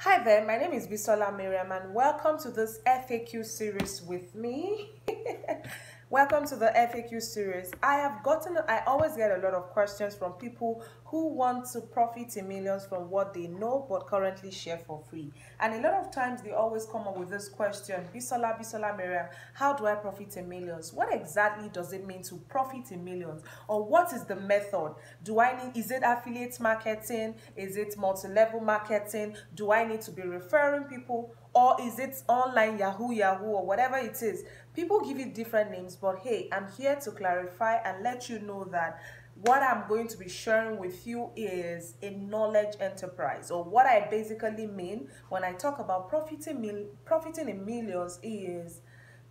Hi there, my name is Bisola Miriam and welcome to this FAQ series with me. Welcome to the FAQ series. I always get a lot of questions from people who want to profit in millions from what they know but currently share for free. And a lot of times they always come up with this question, Bisola Miriam, how do I profit in millions? What exactly does it mean to profit in millions? Or what is the method? Is it affiliate marketing? Is it multi-level marketing? Do I need to be referring people? Or is it online Yahoo or whatever it is? People give it different names, but hey, I'm here to clarify and let you know that what I'm going to be sharing with you is a knowledge enterprise, or what I basically mean when I talk about profiting in millions is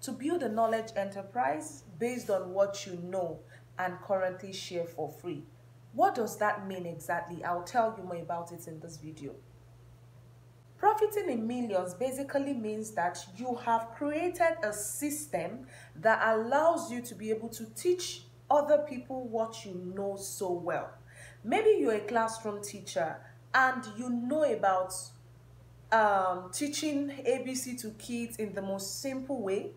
to build a knowledge enterprise based on what you know and currently share for free. What does that mean exactly? I'll tell you more about it in this video. Profiting in millions basically means that you have created a system that allows you to be able to teach other people what you know so well. Maybe you're a classroom teacher and you know about teaching ABC to kids in the most simple way,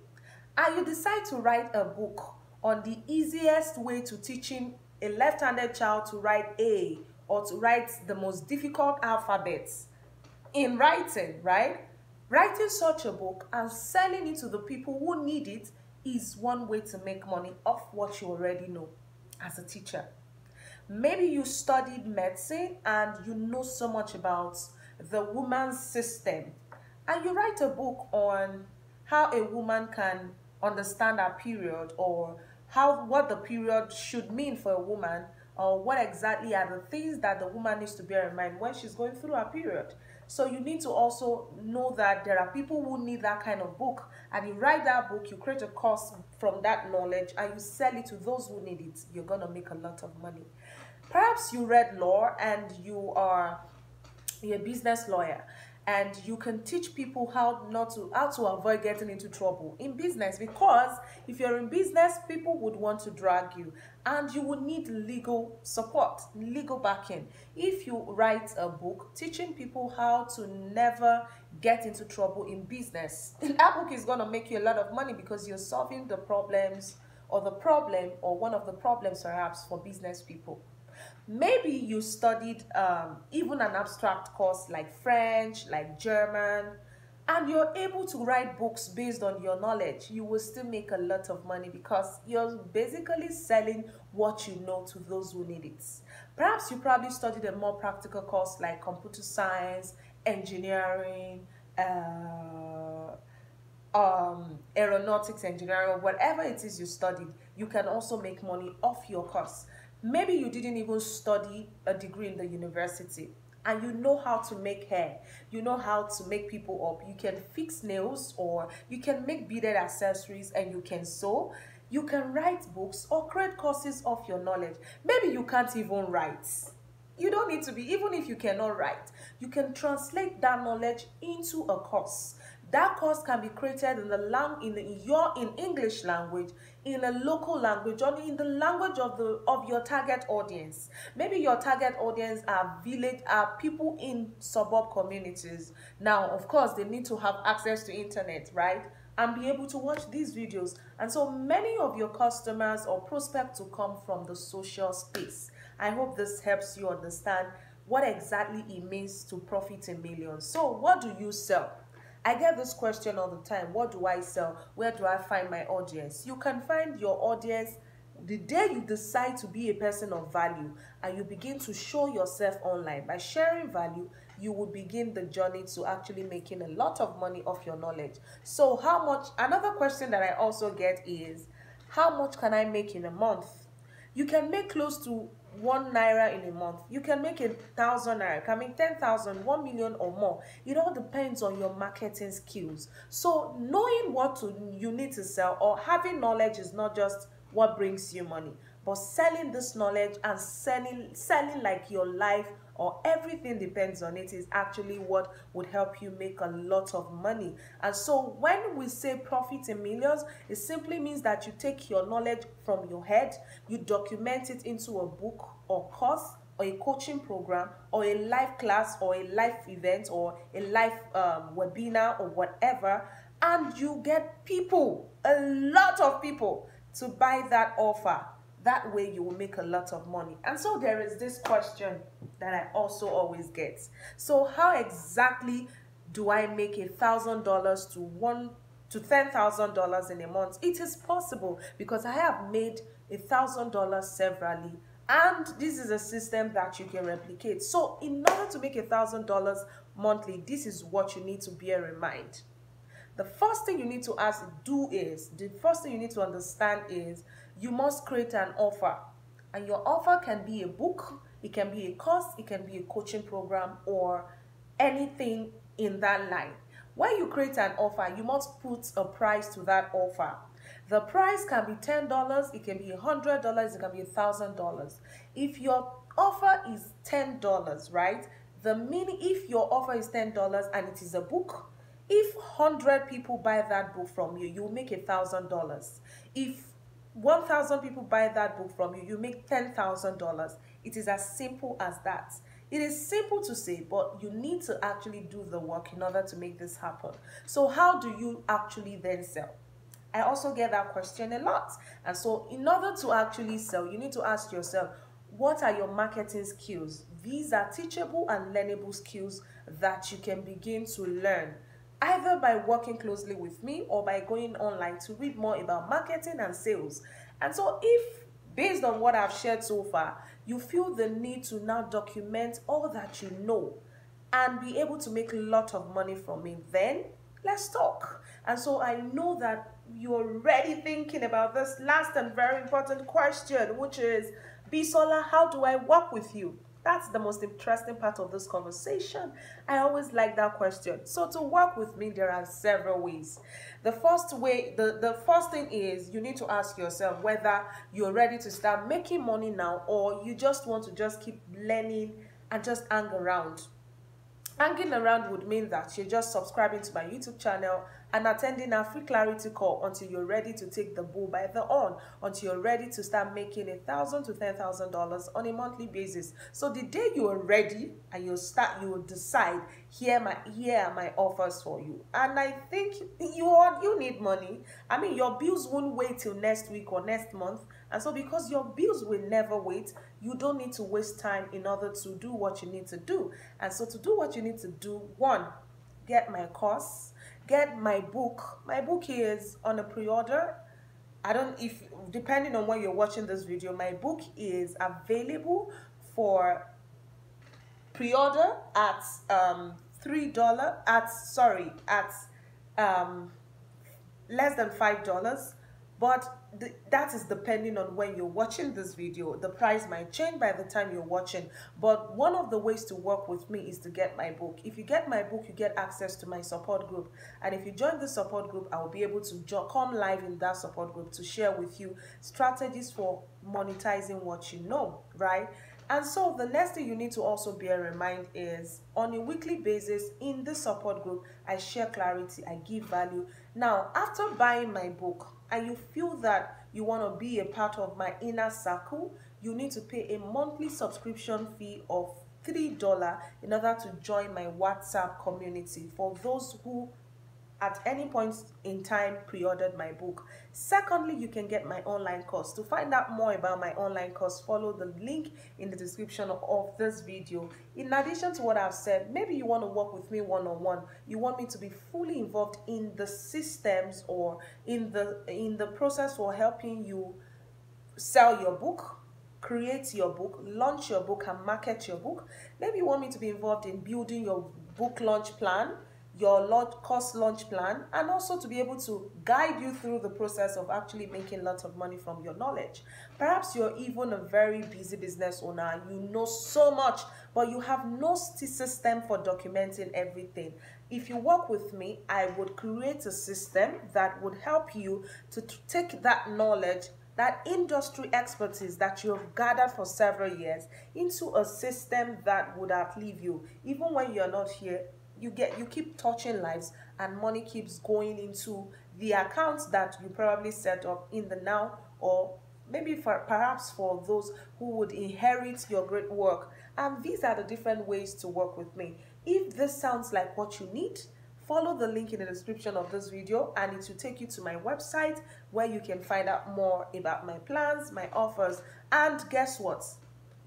and you decide to write a book on the easiest way to teaching a left-handed child to write A or to write the most difficult alphabets in writing, right? Writing such a book and selling it to the people who need it is one way to make money off what you already know as a teacher. Maybe you studied medicine and you know so much about the woman's system, and you write a book on how a woman can understand her period, or what the period should mean for a woman, or what exactly are the things that the woman needs to bear in mind when she's going through her period. So you need to also know that there are people who need that kind of book, and you write that book, you create a course from that knowledge, and you sell it to those who need it. You're going to make a lot of money. Perhaps you read law and you're a business lawyer, and you can teach people how to avoid getting into trouble in business, because if you're in business, people would want to drag you and you would need legal support, legal backing. If you write a book teaching people how to never get into trouble in business, that book is going to make you a lot of money, because you're solving the problems, or one of the problems perhaps, for business people. Maybe you studied even an abstract course like French, like German, and you're able to write books based on your knowledge. You will still make a lot of money, because you're basically selling what you know to those who need it. Perhaps you probably studied a more practical course like computer science, engineering, aeronautics engineering, or whatever it is you studied. You can also make money off your course. Maybe you didn't even study a degree in the university, and you know how to make hair, you know how to make people up, you can fix nails, or you can make beaded accessories, and you can sew. You can write books or create courses of your knowledge. Maybe you can't even write. You don't need to be, even if you cannot write, you can translate that knowledge into a course. That course can be created in English language, in a local language, or in the language of your target audience. Maybe your target audience are people in suburb communities. Now, of course, they need to have access to internet, right? And be able to watch these videos. And so many of your customers or prospects will come from the social space. I hope this helps you understand what exactly it means to profit in millions. So what do you sell? I get this question all the time. What do I sell? Where do I find my audience? You can find your audience the day you decide to be a person of value, and you begin to show yourself online. By sharing value, you will begin the journey to actually making a lot of money off your knowledge. So how much? Another question that I also get is, how much can I make in a month? You can make close to 1 naira in a month. You can make 1,000 naira, can make 10,000, 1 million or more. It all depends on your marketing skills. So knowing what you need to sell, or having knowledge, is not just what brings you money, but selling this knowledge and selling like your life or everything depends on it is actually what would help you make a lot of money. And so when we say profit in millions, it simply means that you take your knowledge from your head, you document it into a book or course or a coaching program or a live class or a live event or a live webinar or whatever, and you get people, a lot of people, to buy that offer. That way you will make a lot of money. And so there is this question that I also always get. So how exactly do I make $1,000 to $10,000 in a month? It is possible, because I have made $1,000 severally, and this is a system that you can replicate. So in order to make $1,000 monthly, this is what you need to bear in mind. The first thing you need to understand is you must create an offer. And your offer can be a book, it can be a course, it can be a coaching program, or anything in that line. When you create an offer, you must put a price to that offer. The price can be $10, it can be $100, it can be $1,000. If your offer is $10, right? If your offer is $10 and it is a book, if 100 people buy that book from you, you will make $1,000. If 1,000 people buy that book from you, you make $10,000. It is as simple as that. It is simple to say, but you need to actually do the work in order to make this happen. So how do you actually then sell? I also get that question a lot. And so in order to actually sell, you need to ask yourself, what are your marketing skills? These are teachable and learnable skills that you can begin to learn, either by working closely with me or by going online to read more about marketing and sales. And so if, based on what I've shared so far, you feel the need to now document all that you know and be able to make a lot of money from it, then let's talk. And so I know that you're already thinking about this last and very important question, which is, Bisola, how do I work with you? That's the most interesting part of this conversation. I always like that question. So to work with me, there are several ways. The first thing is, you need to ask yourself whether you're ready to start making money now, or you just want to just keep learning and just hang around. Hanging around would mean that you're just subscribing to my YouTube channel and attending a free clarity call until you're ready to take the bull by the horn, until you're ready to start making $1,000 to $10,000 on a monthly basis. So the day you are ready and you will decide, here are my offers for you. And I think you need money. I mean, your bills won't wait till next week or next month. And so because your bills will never wait, you don't need to waste time in order to do what you need to do. And so to do what you need to do, one, get my course, get my book. My book is on a pre-order. Depending on when you're watching this video, my book is available for pre-order at $3, at less than $5. But that is depending on when you're watching this video. The price might change by the time you're watching. But one of the ways to work with me is to get my book. If you get my book, you get access to my support group. And if you join the support group, I will be able to come live in that support group to share with you strategies for monetizing what you know, right? And so the next thing you need to also bear in mind is, on a weekly basis in the support group, I share clarity, I give value. Now, after buying my book, and you feel that you want to be a part of my inner circle, you need to pay a monthly subscription fee of $3 in order to join my WhatsApp community for those who at any point in time pre-ordered my book. Secondly, you can get my online course. To find out more about my online course, follow the link in the description of this video. In addition to what I've said, maybe you want to work with me one-on-one. You want me to be fully involved in the systems or in the process for helping you sell your book, create your book, launch your book, and market your book. Maybe you want me to be involved in building your book launch plan, your course launch plan, and also to be able to guide you through the process of actually making lots of money from your knowledge. Perhaps you're even a very busy business owner, you know so much, but you have no system for documenting everything. If you work with me, I would create a system that would help you to take that knowledge, that industry expertise that you have gathered for several years, into a system that would outlive you. Even when you're not here, you keep touching lives, and money keeps going into the accounts that you probably set up in the now or maybe for perhaps for those who would inherit your great work. And these are the different ways to work with me. If this sounds like what you need, follow the link in the description of this video and it will take you to my website where you can find out more about my plans, my offers. And guess what?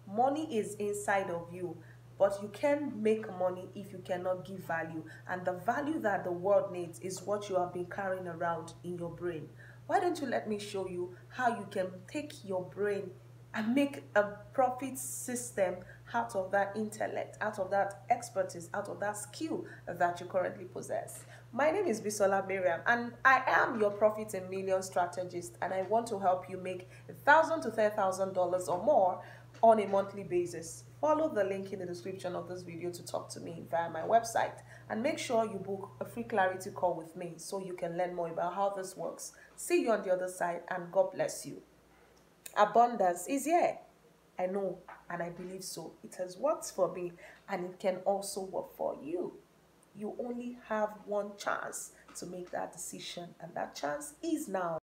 Money is inside of you, but you can make money if you cannot give value. And the value that the world needs is what you have been carrying around in your brain. Why don't you let me show you how you can take your brain and make a profit system out of that intellect, out of that expertise, out of that skill that you currently possess. My name is Bisola Miriam and I am your Profit in Millions strategist, and I want to help you make $1,000 to $10,000 or more on a monthly basis. Follow the link in the description of this video to talk to me via my website, and make sure you book a free clarity call with me so you can learn more about how this works. See you on the other side, and God bless you. Abundance is here. I know and I believe so. It has worked for me and it can also work for you. You only have one chance to make that decision, and that chance is now.